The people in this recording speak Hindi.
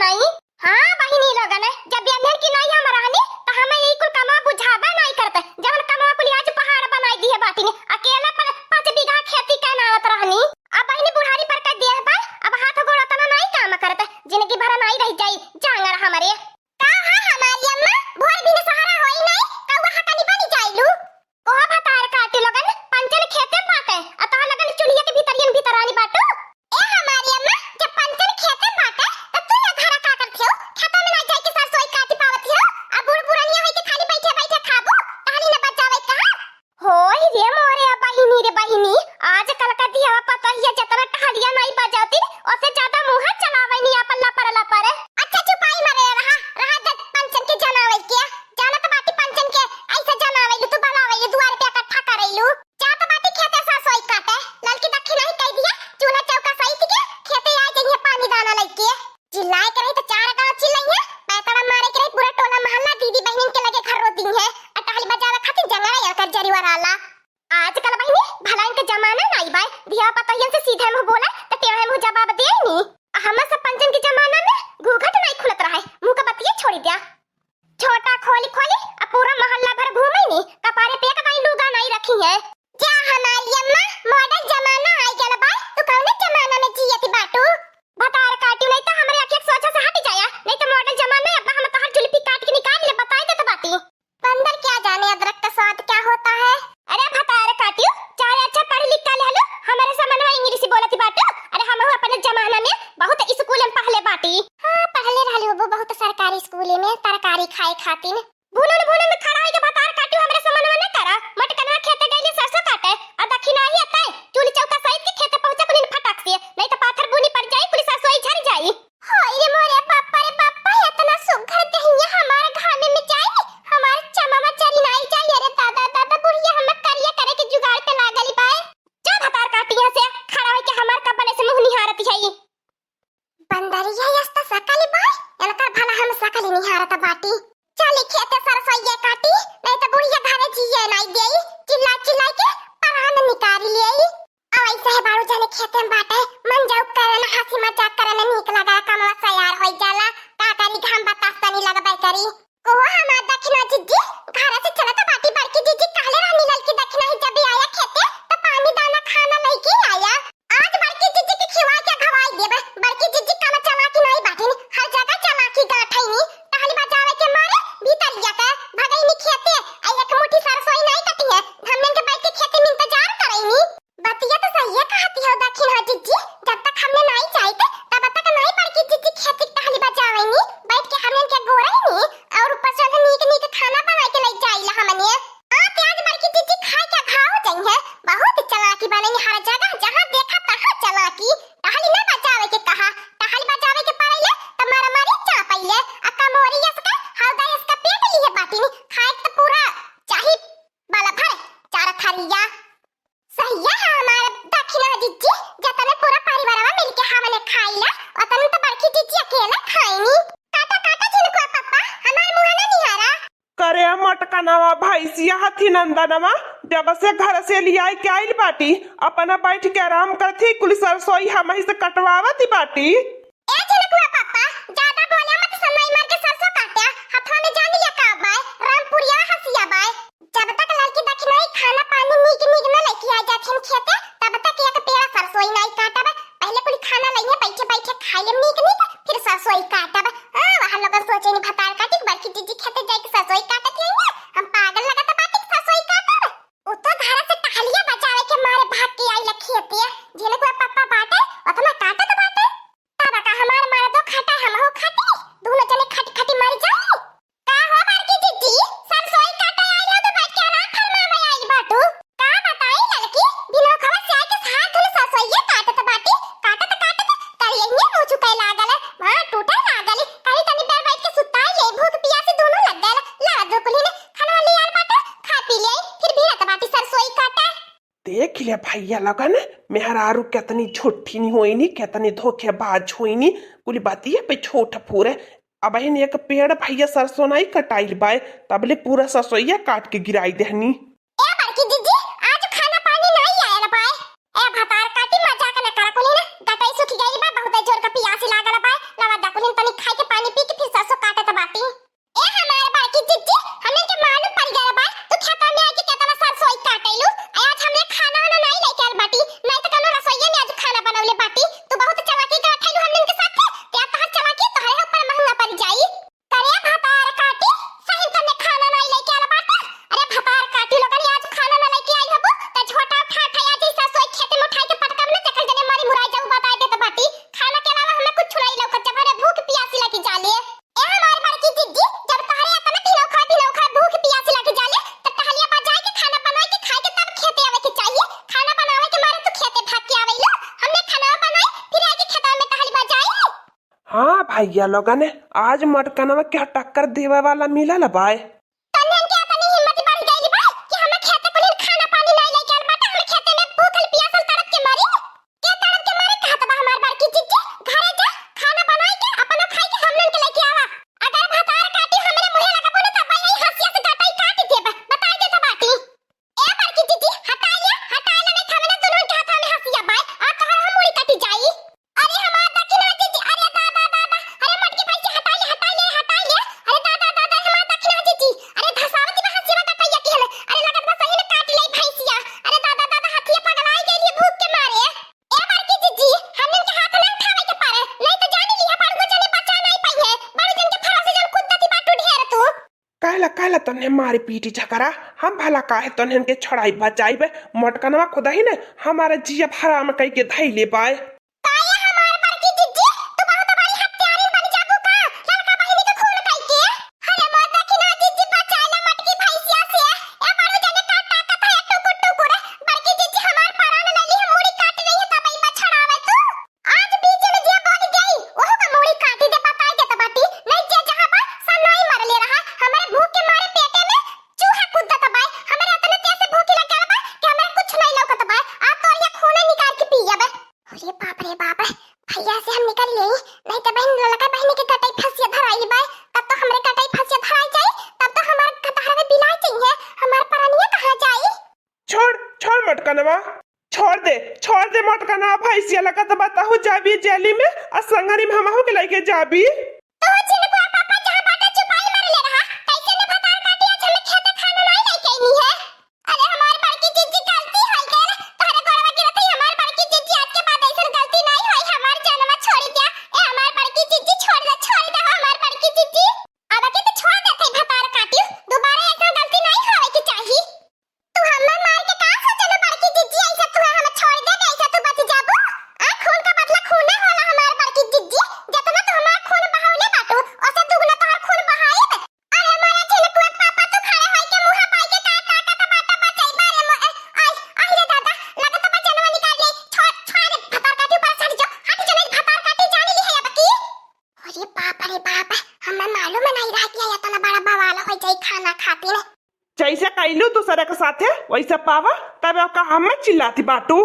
नहीं। हाँ बहिनी लोगन जब बियाहन की नहीं हम रहनी त हमें यही कुल कमा बुझाबा नहीं करते। जवन कमा कुल आज पहाड़ बनाई दी है बाटी ने अकेला पर 5 बीघा खेती करनावत रहनी। अब बहिनी बुढ़ारी पर कर दिया बा अब हाथ गोड़ तना नहीं काम करते जिंदगी भर नहीं रह जाई जांगर हमारे का है हमारी अम्मा भोर भी ने सहारा होई नहीं कौवा हकनी बनी जाइलू कोह भतार काटी लोगन पंचन खेते बाटे अतः लगन चुलिया के भीतर आनी बाटू ए हमारी अम्मा जब पंचन खेते बाटे त तू या घर का करत हो खाता में ना जाई के साथ सोई काटी पावत हो अब बूढ़ बुढ़निया होई के खाली बैठे बैठे खाबो ताली न बचावे कहा होई रे मोरे बहिनी आज कल का दिया पता ही जतना टहलिया नहीं बजाती उससे ज्यादा मुंह चलावे नहीं अपन ला पर अच्छा चुपाई मरे रहा जब पंचन के जनावे के जाना तो बाटी पंचन के ऐसा जनावे तू बनावे दुआर पे इकट्ठा करैलू जा तो बाटी खेते सा सोई काटे ललकी दक्षिण ही कह दिया चूल्हा चौका सही के खेते आ जइए पानी दाना लेके चिल्लाए करे तो चार गांव चिल्लाइए पैतड़ा मारे करे पूरा टोला मोहल्ला दीदी बहन के लगे घर रोती है अटहली बजावे खातिर जंगड़ा या कर जरीवार आला आजकल बहिनी भला इनके जमाना नहीं बाय दिया पता ही से सीधे मुंह बोला तो टेढ़े मुंह जवाब दे नहीं हम सब पंचन के जमाना में घूघट नहीं खुलत रहा है मुंह का बतिया छोड़ दिया छोटा खोली अब पूरा मोहल्ला भर घूमे नहीं कपारे पे कहीं लुगा नहीं रखी है जा हमारी अम्मा मॉडर्न जमाना आई गया बाय तू कौन जमाना में जियती बाटू भतार काटी नहीं तो हमरे आंखें सोचा से हट जाया नहीं तो मॉडर्न जमाना अब हम तोहर जुल्फी काट के निकाल ले बताई दे तो बाटी बंदर क्या जाने अदरक का स्वाद क्या होता है अरे भतार काटियो चाहे अच्छा पढ़ लिख कर ले लो हमारे समन में इंग्लिश बोलती बाटू अरे हम अपने जमाना में बहुत स्कूल में पढ़ले बाटी हां पढ़ले रहले वो बहुत सरकारी स्कूल में तरकारी खाए खातिर भूलन में खड़ा है के भतार काटियो हमरे समन में न करा मटकना खेते गइले सरसों काटे आ दक्षिणा ही आता है चूली चौका सहित के खेते पहुंचे कुलिन फटाक से नहीं तो पाथर बुनी पड़ जाई पुलिस सोई झड़ जाई हाय रे मोरे पापा इतना सुघर दहिया हमारे घामे में जाए हमारे चमामा चरी नहीं चाहिए रे दादा बुढ़िया हम करिया करे के जुगाड़ पे लागली बाय जा भतार काटिया से खड़ा है के हमार कपड़े से मुंह निहारती है बंदरिया यस्ता सकली बाय एनका भला हम सकली निहारत बाटी चली खेते सरसोइया काटी नहीं तो बुढ़िया घरे जिए नहीं देई चिल्ला के परान निकाल लेई अब ऐसे है बारू जाने खेते में बाटे मन जाऊ करना हंसी मजाक करना नीक लगा कमवा तैयार होई जाला का करी घाम बतास तनी लगबे करी को हमार दक्षिणा जिज्जी घर से चला तो बाटी बड़की जिज्जी कहले रहनी ललकी दक्षिणा ही जब आया खेते तो पानी दाना खाना लेके आया आज बड़की जिज्जी की खिवा के घवाई देबे बड़की जिज्जी काम चला की नहीं बाटी हर जगह चला की गाठैनी टहली बजावे के मारे भीतर जाके भगैनी खेते आई एक मुट्ठी सरसोई नहीं कटी है हमने के बैठ के खेते में इंतजार करैनी बतिया तो सही है कहती हो दक्षिणा जिज्जी जब तक हमने नहीं चाहते तब तक नहीं बड़की जिज्जी खेती टहली बजावेनी बैठ के हमने के गोरैनी और ऊपर से नीक खाना बना के ले जाइला हमने आ प्याज बड़की जिज्जी खाए के घाव जाई है बहुत चालाकी बनेनी हर जगह जहां देखा तहां चालाकी टहली ना बजावे के कहा टहली बजावे के पड़ैले त मारा मारी चा पहिले अक्का मोरिया सका हौदा इसका पेट लिए बाटी नी खाए तो पूरा चाही बाला भर चार थारिया सही है हमारे दक्षिणा जिज्जी जतने पूरा परिवारवा मिलके हमने खाइला अतने तो बड़की जिज्जी अकेला खाइनी काटा जिनको पापा हमार मुंह ना निहारा करे मटकनवा भैंसिया हथी नंदनवा जब से घर से लिया के आइल बाटी अपना बैठ के आराम करथी कुल सरसोई हम ही से कटवावती बाटी ए जिनको पापा ज्यादा बोले मत समय मार के सरसों काटा हाथों में जान लिया का बाय रामपुरिया हसिया बाय जब तक लड़की दक्षिणा ही खाना पानी नीक न लेके आ जाथिन खेते तब तक एक पेड़ा सरसोई नहीं काटब पहले कुल खाना लइए बैठे खाइले नीक फिर सरसोई काटब वहां लोग सोचे नि भतार काटी बड़की जिज्जी खेते जाए के सरसोई काटत हैं हम पागल लगत बाटी सरसोई काटब उ तो घर से टहलिया बचावे के मारे भाग के आई खेते जेने को पापा बाटे उतना काटत बाटे तब का हमार मार दो खाता हम हो खाती दोनों जने खटी मर जाए का हो बड़की जिज्जी सरसोई काटे आई हो तो बैठ के आराम फरमा में आई बाटू का बताई लड़की बिना खबर से आके हाथ धुल सरसोई काटत बाटी काटत करिए मुंह चुकाई लागल वहां टूटे लागल कहीं तनी बेर बैठ के सुताई ले भूख प्यास दोनों लग गए लाजो कुली ने खाना ले आल बाटे खा पी ले फिर भी रात बाटी सरसोई काटे देख ले भैया लगन मेहरारू कितनी झूठी नहीं होई नी कितनी धोखेबाज होई नी कुल बातिया पे छोट फूरे अब एक पेड़ भैया सरसों नहीं कटाइल बाय तबले पूरा सरसोईया काट के गिराई देहनी ए बड़की जिज्जी आज खाना पानी नहीं आया बाय ए भतार काटी मजाक न करा कुली ने गटाई सुखी गई बा बहुत जोर का प्यास लागल बा लवा दा बहन तनी खाए के पानी पी के फिर सरसों काटे त बाटी। ए हमारे बाकी जिज्जी हमने के मालूम पड़ गया बा तू खेता में आके केतना सरसों ही काटेलू। आज हमने खाना वाला नहीं लेके आल बाटी, नहीं तो कनो रसोईया में आज खाना बनावले बाटी। तू बहुत चलाकी का ठैलू हमने के साथ क्या तहर चलाकी तोहरे ऊपर महंगा पड़ जाई। करे भतार काटी सही तने खाना नहीं लेके आल बाटा। अरे भतार काटी लोगन आज खाना ना लेके आई हबो त झोटा उठा उठा आज सरसों खेते में उठा के पटका में चकल जने मारी मुराई जाऊ बता दे त बाटी। खाना के अलावा हमें कुछ नहीं लौकत जब हरे भूख प्यासी लगी जाले। ए हमार बड़की जिज्जी जब तोहरे इतना दिनों खा भूख प्यासी लगी जाले त टहलिया बजाए के खाना बनाए के खाए के तब खेते आवे के चाहिए। खाना बनावे के मारे तू खेते भाग के आवेलो, हमने खाना बनाए फिर आके खेता में टहली बजाए। हाँ भैया लोगन आज मटकनवा क्या टक्कर देवे वाला मिलल बाय। तन्ने के अपनी हिम्मत बढ़ गई बा कि हमें खेते कुल खाना पानी नहीं लेके आल बाटा। हमें खेते में भूखल प्यासल तड़प के मारी कहत बा हमार बड़की जिज्जी घरे जा खाना बनाए के अपना खाए के हमन के लेके आवा। अगर भतार काटी हमरे मुंह लगा बोले त भाई यही हंसिया से काटाई काट देबा बता दे त बाटी। ए बड़की जिज्जी हटा ले नहीं थामे दोनों के हाथ में हंसिया बाय आ तो हम मुड़ी काटी जाई। अरे हमार दक्षिणा जिज्जी अरे दादा अरे मटकी भाई से हटा ले अरे दादा हमार दक्षिणा जिज्जी अरे धसावती में हंसिया काटाई के ले अरे लगत बा सही में काट ले भैंसिया। अरे दादा हाथिया पगलाई गेली भूख के मारे। ए बड़की जिज्जी हमने के हाथ में उठावे के पारे नहीं तो जानी लिया पड़गो जने बचा नहीं पाई है बड़ू जन के फरा से जन कुद्दती बाटू ढेर तू। काला तन्हे मारी पीटी झकरा हम भला काहे तन्हे के छड़ाई बचाई मटकनवा खुदा ही ने हमारा जिया भरा में कई के धैले पाए। काया हमार बड़की जिज्जी तू बहुत बड़ी हत्यारी बन जाबू का लड़का बहिनी के खून खाई के। अरे मोर दक्षिणा जिज्जी बचाला मटकी भैंसिया से ए बड़ू जने काट है टुकुर बड़की जिज्जी हमार परान लली हम मुड़ी काट रही है तब ई छड़ावे तू। आज बीच में जे बोल गई ओह का मुड़ी काटी दे बता दे त बाटी नहीं जे जहां पर सनाई मर ले रहा हमारे भूख के मारे पेटे में चूहा कूदत बाय। हमारे इतने कैसे भूख लग गया बा कि हमारे कुछ नहीं लौकत बाय आ तो ये खून निकाल के पी जाबे। अरे बाप भैया से हम निकल ले नहीं तो बहन लड़का बहनी के कटाई फंसिया धराई बाय तब तो हमरे कटाई फंसिया धराई जाए तब तो हमार कटहरा में बिलाई चाहिए हमार परानिया कहां जाई। छोड़ मटकनवा छोड़ दे मटकनवा भैंसिया लगा तो बताहु जाबी जेली में आ संगरी में हमहु के लेके जाबी। तो चिनकुआ पापा जहां बाटा चुपाई मार ले रहा कैसे ने भतार काटी आज हमें खेते खाना नहीं लेके आई है। अरे हमार बड़की जिज्जी गलती है गैर तोहरे गोड़वा गिरत है हमार बड़की जिज्जी आज के बाद ऐसा गलती नहीं होई हमार जनवा छोड़ दिया। ए हमार बड़की जिज्जी छोड़ दे हमार बड़की जिज्जी अब के तो छोड़ देते भतार काटी दोबारा ऐसा गलती नहीं होवे के चाहिए। तू हमें मार के का सोचले बड़की जिज्जी ऐसा तू हम छोड़ दे ऐसा तू बच जाबू। आ खून का बदला खून ना होला हमार बड़की जिज्जी जितना तो हमार खून बहावले बाटू ओसे दुगना तोहर खून बहाए। अरे हमारा चिनकुआ पापा तू खड़े होई के मुंह पाई के काटा बाटा बचाई बारे में आई रे दादा लगत बा जनवा निकाल ले छोड़ भतार काटी ऊपर चढ़ जा हट चले भतार काटी जाने ली है अब की। अरे बाप हमें मालूम नहीं रहा कि ये इतना बड़ा बवाल हो जाई खाना खाती ने। जैसे कैलू दूसरे के साथे वैसे पावा तब का हम चिल्लाती बाटू।